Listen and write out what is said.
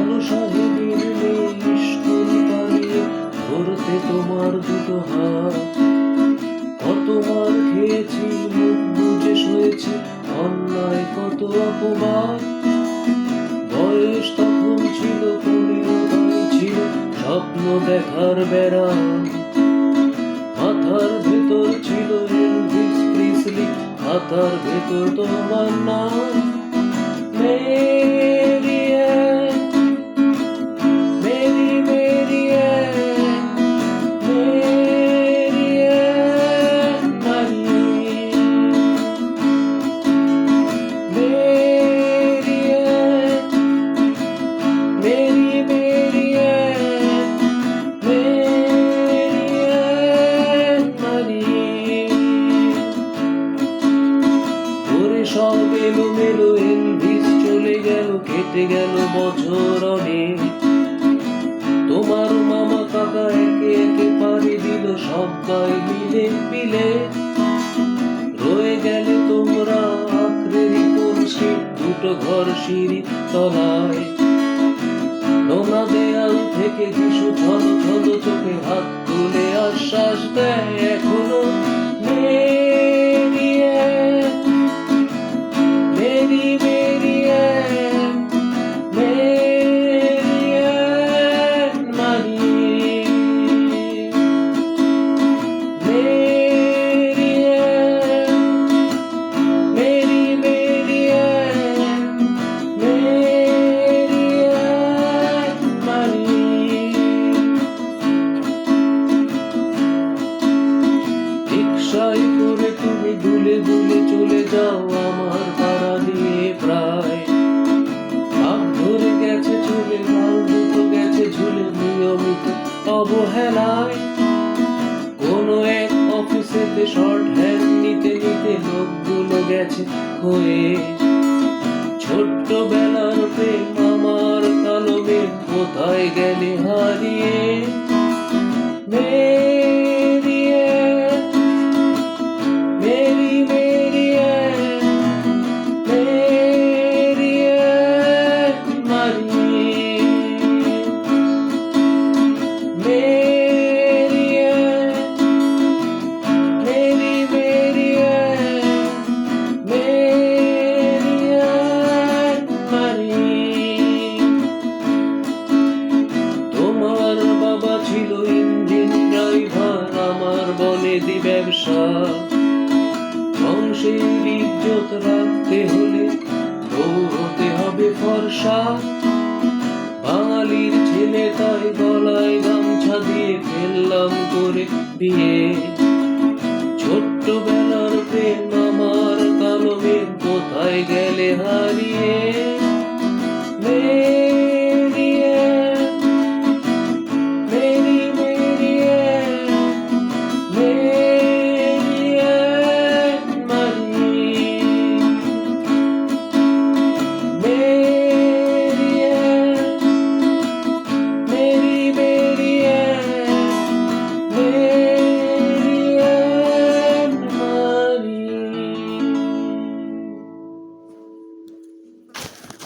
ভালো সাহেবের মেয়ে স্কুল পালিয়ে ধরতে তোমার দুটো হাত। কত মার খেয়েছি, মুখ বুজে শুয়েছি, অন্যায় কত অপবাদ। বয়স তখন ছিল 15 ছিল স্বপ্ন দেখার বেড়া। মাথার ভেতর ছিল এলভিস প্রিসলি, মাথার ভেতর তোমার নাম। Mary Ann, Mary Mary Ann, Mary Ann মারি। Mary Ann, Mary Mary Ann, Mary Ann মারি। ওরে সব এলোমেলো, এলভিস চলে গেল, কেটে গেল বছর অনেক। তোমার মামা কাকা একে একে পাড়ি দিল, সবাই মিলে মিলে। রয়ে গেলে তোমরা আঁকড়ে পড়ছি দুটো ঘর সিঁড়ি তলায়। নোনা দেয়াল থেকে যিশু ছল ছল চোখে হাত তুলে আশ্বাস দেয় এখনো। Mary Ann, Mary Mary Ann, Mary Ann মারি। Mary Ann, Mary Mary Ann, Mary Ann মারি। রিকশায় করে তুমি দুলে দুলে চলে যাও আমার পাড়া দিয়ে প্রায়। আগ ধরে গেছে চলে, লাল দুটো গেছে ঝুলে নিয়মিত অবহেলায়। কোনো এক অফিসেতে শর্ট হ্যান্ড নিতে নিতে লোকগুলো গেছে হয়ে। ছোট্টবেলার প্রেম আমার কালো মেঘ কোথায় গেলে হারিয়ে। Mary Ann, Mary Mary Ann, Mary Ann মারি। Mary Ann, Mary Mary Ann, Mary Ann মারি। তোমার বাবা ছিল ইঞ্জিন ড্রাইভার, আমার বনেদি ব্যবসা। বংশের ইজ্জত রাখতে হলে হতে হবে ফর্সা। বাঙালির ছেলে তাই গলায় গামছা দিয়ে ফেললাম করে বিয়ে।